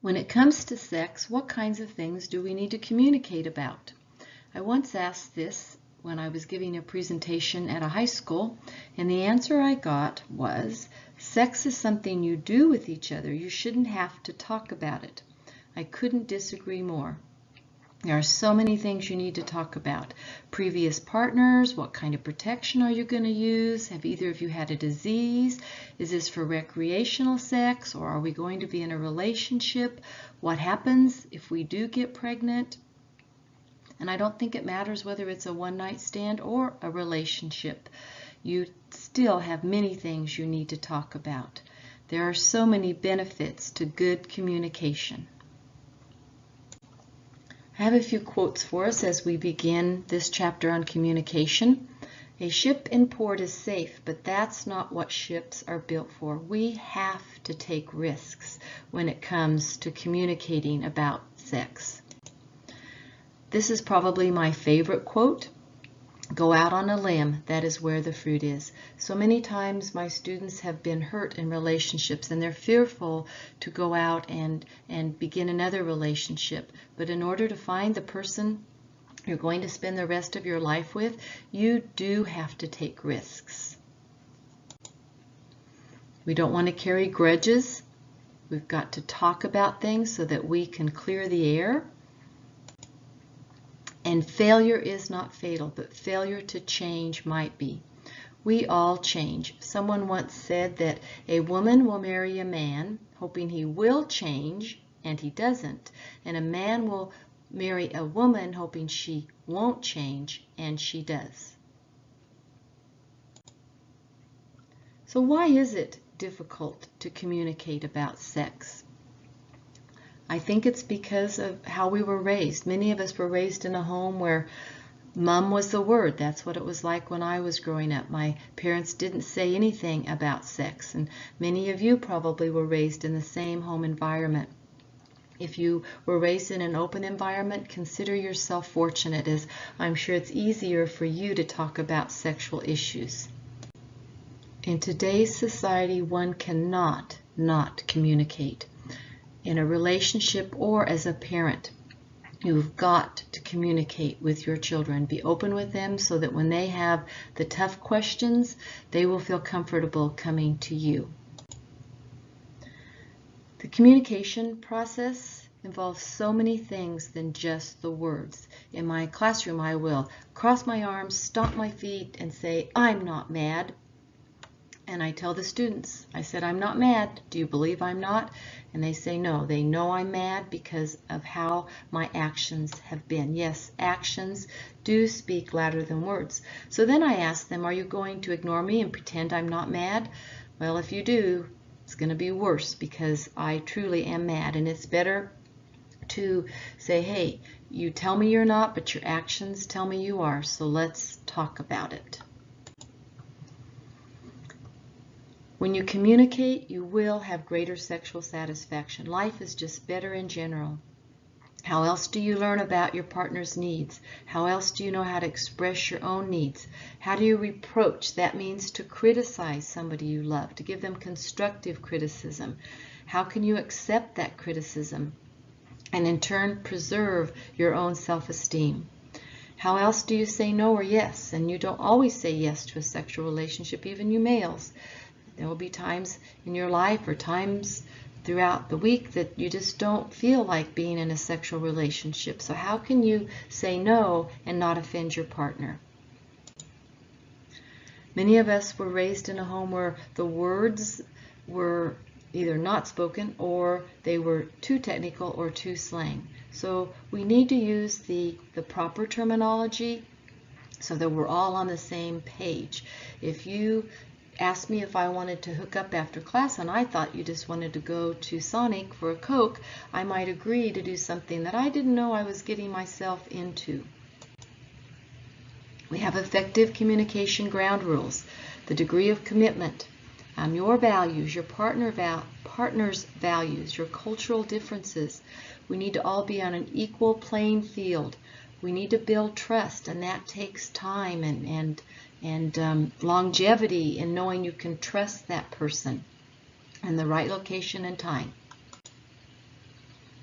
When it comes to sex, what kinds of things do we need to communicate about? I once asked this when I was giving a presentation at a high school, and the answer I got was, sex is something you do with each other. You shouldn't have to talk about it. I couldn't disagree more. There are so many things you need to talk about. Previous partners, what kind of protection are you going to use? Have either of you had a disease? Is this for recreational sex, or are we going to be in a relationship? What happens if we do get pregnant? And I don't think it matters whether it's a one-night stand or a relationship. You still have many things you need to talk about. There are so many benefits to good communication. I have a few quotes for us as we begin this chapter on communication. A ship in port is safe, but that's not what ships are built for. We have to take risks when it comes to communicating about sex. This is probably my favorite quote. Go out on a limb, that is where the fruit is. So many times my students have been hurt in relationships and they're fearful to go out and begin another relationship. But in order to find the person you're going to spend the rest of your life with, you do have to take risks. We don't want to carry grudges. We've got to talk about things so that we can clear the air. And failure is not fatal, but failure to change might be. We all change. Someone once said that a woman will marry a man hoping he will change, and he doesn't. And a man will marry a woman hoping she won't change, and she does. So why is it difficult to communicate about sex? I think it's because of how we were raised. Many of us were raised in a home where mom was the word. That's what it was like when I was growing up. My parents didn't say anything about sex, and many of you probably were raised in the same home environment. If you were raised in an open environment, consider yourself fortunate, as I'm sure it's easier for you to talk about sexual issues. In today's society, one cannot not communicate. In a relationship or as a parent, you've got to communicate with your children. Be open with them so that when they have the tough questions, they will feel comfortable coming to you. The communication process involves so many things than just the words. In my classroom, I will cross my arms, stomp my feet, and say, "I'm not mad." And I tell the students, I said, "I'm not mad. Do you believe I'm not?" And they say no. They know I'm mad because of how my actions have been. Yes, actions do speak louder than words. So then I ask them, are you going to ignore me and pretend I'm not mad? Well, if you do, it's going to be worse because I truly am mad. And it's better to say, hey, you tell me you're not, but your actions tell me you are. So let's talk about it. When you communicate, you will have greater sexual satisfaction. Life is just better in general. How else do you learn about your partner's needs? How else do you know how to express your own needs? How do you reproach? That means to criticize somebody you love, to give them constructive criticism. How can you accept that criticism and in turn preserve your own self-esteem? How else do you say no or yes? And you don't always say yes to a sexual relationship, even you males. There will be times in your life or times throughout the week that you just don't feel like being in a sexual relationship. So how can you say no and not offend your partner? Many of us were raised in a home where the words were either not spoken or they were too technical or too slang. So we need to use the proper terminology so that we're all on the same page. If you asked me if I wanted to hook up after class and I thought you just wanted to go to Sonic for a Coke, I might agree to do something that I didn't know I was getting myself into. We have effective communication ground rules, the degree of commitment, your values, your partner's values, your cultural differences. We need to all be on an equal playing field. We need to build trust, and that takes time and longevity in knowing you can trust that person in the right location and time.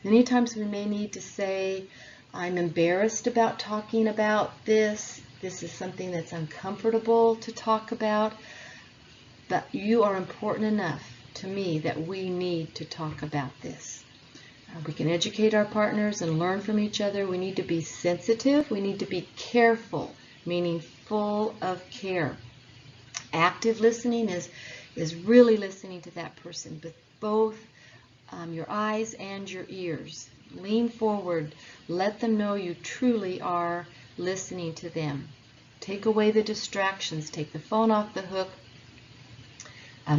Many times we may need to say, I'm embarrassed about talking about this. This is something that's uncomfortable to talk about, but you are important enough to me that we need to talk about this. We can educate our partners and learn from each other. We need to be sensitive. We need to be careful, meaning full of care. Active listening is really listening to that person with both your eyes and your ears. Lean forward. Let them know you truly are listening to them. Take away the distractions. Take the phone off the hook.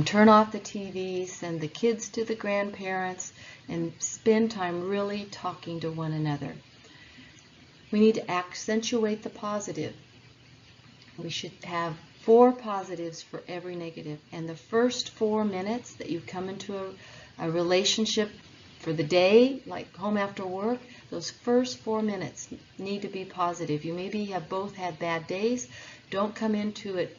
Turn off the TV. Send the kids to the grandparents and spend time really talking to one another. We need to accentuate the positive. We should have 4 positives for every negative. And the first 4 minutes that you come into a relationship for the day, like home after work, those first 4 minutes need to be positive. You maybe have both had bad days. Don't come into it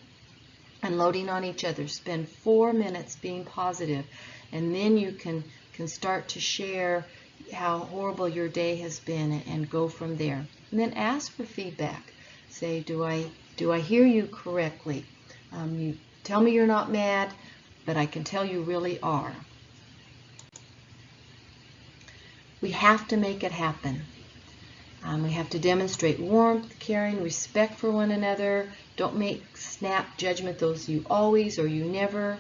unloading on each other. Spend 4 minutes being positive, and then you can start to share how horrible your day has been and go from there. And then ask for feedback. Say, do I hear you correctly? You tell me you're not mad, but I can tell you really are. We have to make it happen. We have to demonstrate warmth, caring, respect for one another. Don't make snap judgment, those you always or you never.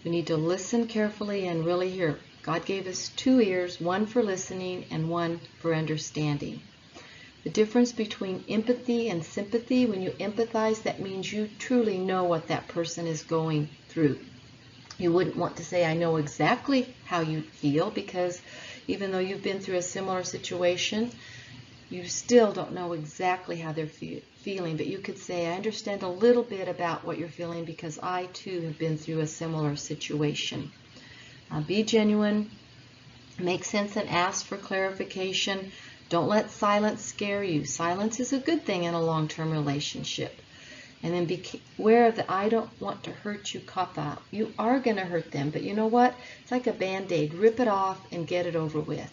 We need to listen carefully and really hear. God gave us 2 ears, one for listening and one for understanding. The difference between empathy and sympathy, when you empathize, that means you truly know what that person is going through. You wouldn't want to say, I know exactly how you feel, because even though you've been through a similar situation, you still don't know exactly how they're feeling. But you could say, I understand a little bit about what you're feeling because I too have been through a similar situation. Be genuine, make sense and ask for clarification. Don't let silence scare you. Silence is a good thing in a long-term relationship. And then be aware of the I don't want to hurt you cop out. You are going to hurt them, but you know what? It's like a Band-Aid. Rip it off and get it over with.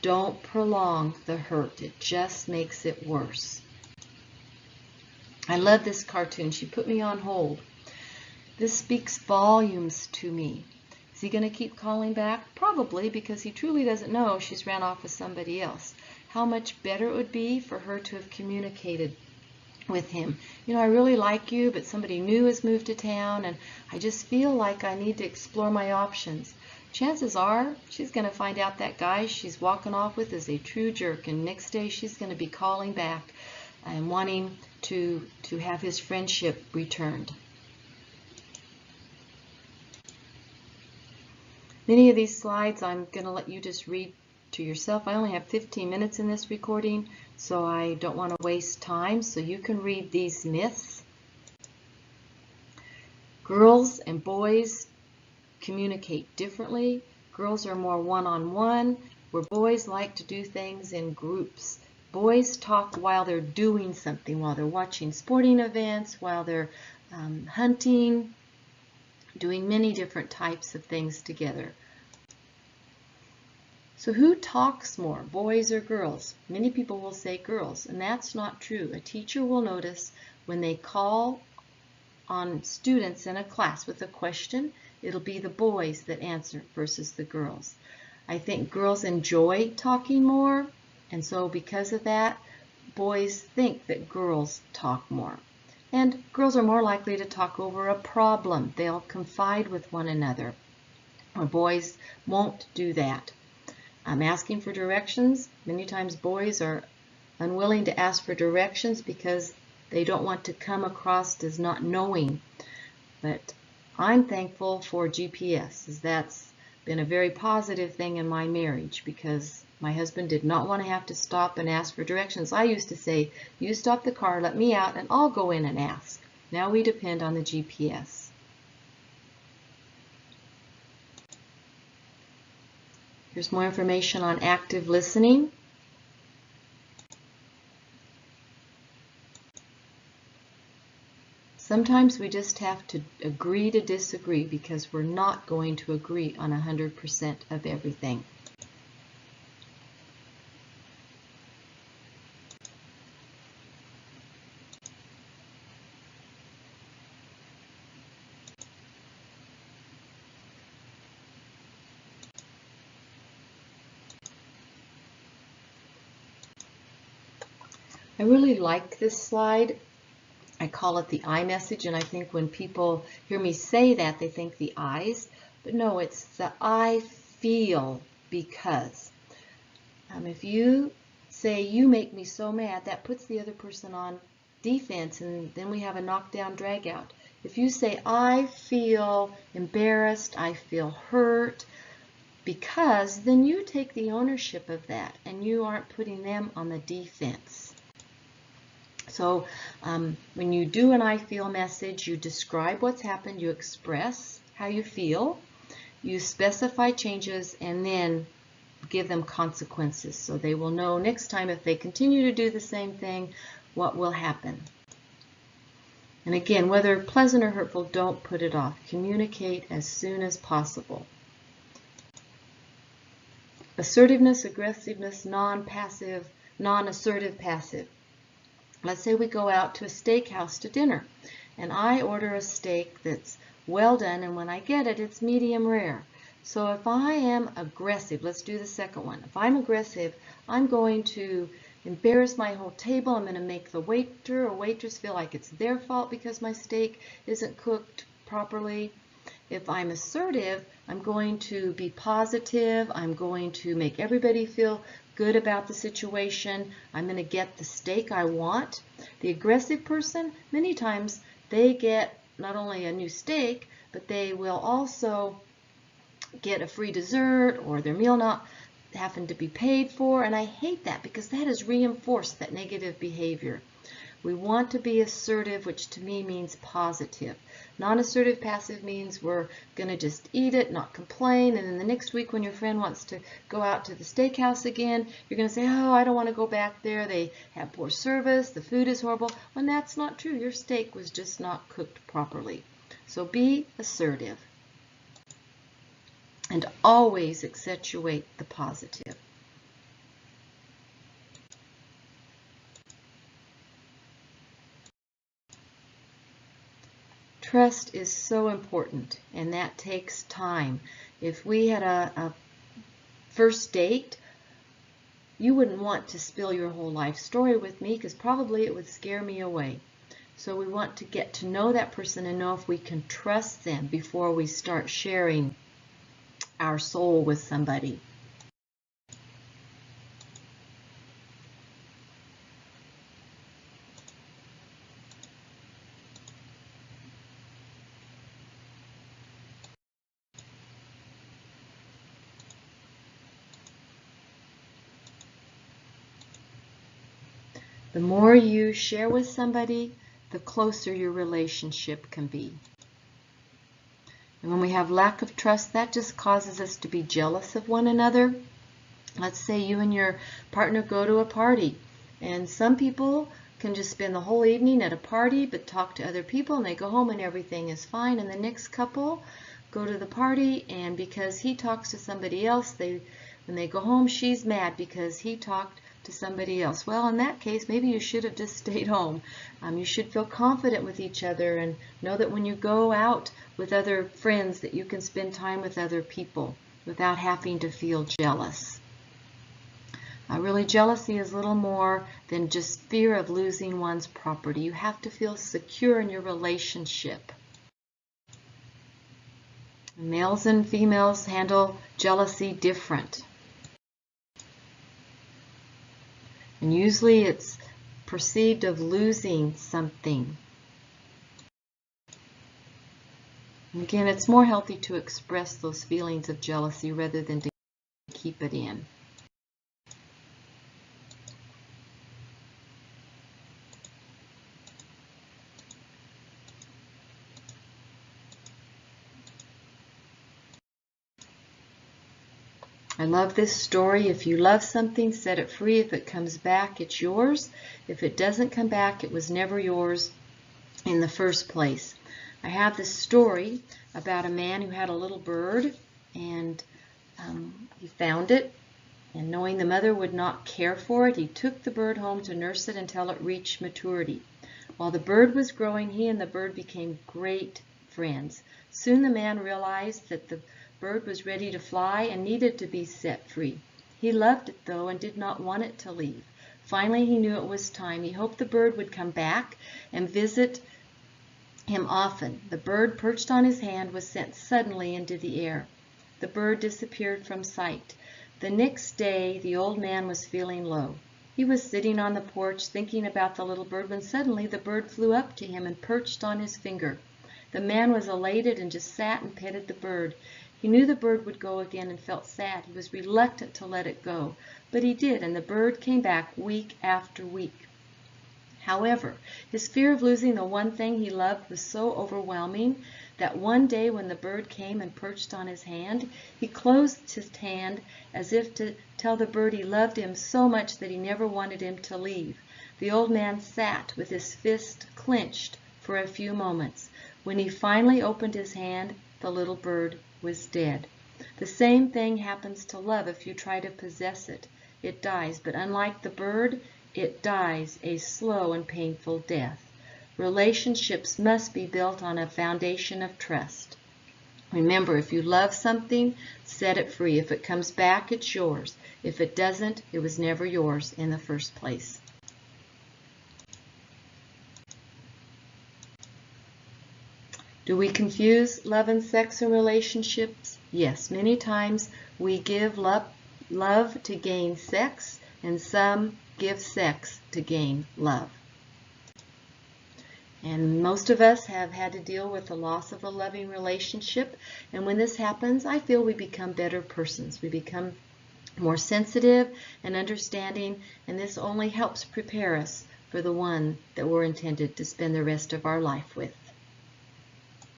Don't prolong the hurt. It just makes it worse. I love this cartoon. She put me on hold. This speaks volumes to me. Is he going to keep calling back? Probably, because he truly doesn't know she's ran off with somebody else. How much better it would be for her to have communicated with him. You know, I really like you, but somebody new has moved to town, and I just feel like I need to explore my options. Chances are she's going to find out that guy she's walking off with is a true jerk, and next day she's going to be calling back and wanting to have his friendship returned. Many of these slides I'm going to let you just read to yourself. I only have 15 minutes in this recording, so I don't want to waste time, so you can read these myths. Girls and boys communicate differently. Girls are more one-on-one, where boys like to do things in groups. Boys talk while they're doing something, while they're watching sporting events, while they're hunting, doing many different types of things together. So who talks more, boys or girls? Many people will say girls, and that's not true. A teacher will notice when they call on students in a class with a question, it'll be the boys that answer versus the girls. I think girls enjoy talking more, and so because of that, boys think that girls talk more. And girls are more likely to talk over a problem. They'll confide with one another, or boys won't do that. I'm asking for directions. Many times boys are unwilling to ask for directions because they don't want to come across as not knowing. But I'm thankful for GPS, as that's been a very positive thing in my marriage, because my husband did not want to have to stop and ask for directions. I used to say, you stop the car, let me out, and I'll go in and ask. Now we depend on the GPS. Here's more information on active listening. Sometimes we just have to agree to disagree because we're not going to agree on 100% of everything. I really like this slide. I call it the I message, and I think when people hear me say that, they think the I's, but no, it's the I feel because. If you say, you make me so mad, that puts the other person on defense, and then we have a knockdown drag out. If you say, I feel embarrassed, I feel hurt, because then you take the ownership of that, and you aren't putting them on the defense. So when you do an I feel message, you describe what's happened, you express how you feel, you specify changes, and then give them consequences so they will know next time if they continue to do the same thing, what will happen. And again, whether pleasant or hurtful, don't put it off. Communicate as soon as possible. Assertiveness, aggressiveness, non-passive, non-assertive, passive. Let's say we go out to a steakhouse to dinner, and I order a steak that's well done, and when I get it, it's medium rare. So if I am aggressive, let's do the second one. If I'm aggressive, I'm going to embarrass my whole table. I'm going to make the waiter or waitress feel like it's their fault because my steak isn't cooked properly. If I'm assertive, I'm going to be positive. I'm going to make everybody feel good about the situation. I'm going to get the steak I want. The aggressive person, many times they get not only a new steak, but they will also get a free dessert or their meal not having to be paid for. And I hate that because that has reinforced that negative behavior. We want to be assertive, which to me means positive. Non-assertive, passive means we're going to just eat it, not complain, and then the next week when your friend wants to go out to the steakhouse again, you're going to say, oh, I don't want to go back there. They have poor service. The food is horrible. When that's not true. Your steak was just not cooked properly. So be assertive. And always accentuate the positive. Trust is so important, and that takes time. If we had a first date, you wouldn't want to spill your whole life story with me because probably it would scare me away. So we want to get to know that person and know if we can trust them before we start sharing our soul with somebody. The more you share with somebody, the closer your relationship can be. And when we have lack of trust, that just causes us to be jealous of one another. Let's say you and your partner go to a party, and some people can just spend the whole evening at a party but talk to other people, and they go home and everything is fine. And the next couple go to the party, and because he talks to somebody else, when they go home, she's mad because he talked to somebody else. Well, in that case, maybe you should have just stayed home. You should feel confident with each other and know that when you go out with other friends that you can spend time with other people without having to feel jealous. Really, jealousy is little more than just fear of losing one's property. You have to feel secure in your relationship. Males and females handle jealousy different. And usually it's perceived of losing something. And again, it's more healthy to express those feelings of jealousy rather than to keep it in. I love this story. If you love something, set it free. If it comes back, it's yours. If it doesn't come back, it was never yours in the first place. I have this story about a man who had a little bird, and he found it, and knowing the mother would not care for it, he took the bird home to nurse it until it reached maturity. While the bird was growing, he and the bird became great friends. Soon the man realized that the bird was ready to fly and needed to be set free. He loved it though and did not want it to leave. Finally, he knew it was time. He hoped the bird would come back and visit him often. The bird perched on his hand was sent suddenly into the air. The bird disappeared from sight. The next day, the old man was feeling low. He was sitting on the porch thinking about the little bird when suddenly the bird flew up to him and perched on his finger. The man was elated and just sat and petted the bird. He knew the bird would go again and felt sad. He was reluctant to let it go, but he did, and the bird came back week after week. However, his fear of losing the one thing he loved was so overwhelming that one day when the bird came and perched on his hand, he closed his hand as if to tell the bird he loved him so much that he never wanted him to leave. The old man sat with his fist clenched for a few moments. When he finally opened his hand, the little bird was dead. The same thing happens to love if you try to possess it. It dies, but unlike the bird, it dies a slow and painful death. Relationships must be built on a foundation of trust. Remember, if you love something, set it free. If it comes back, it's yours. If it doesn't, it was never yours in the first place. Do we confuse love and sex in relationships? Yes, many times we give love to gain sex, and some give sex to gain love. And most of us have had to deal with the loss of a loving relationship, and when this happens, I feel we become better persons. We become more sensitive and understanding, and this only helps prepare us for the one that we're intended to spend the rest of our life with.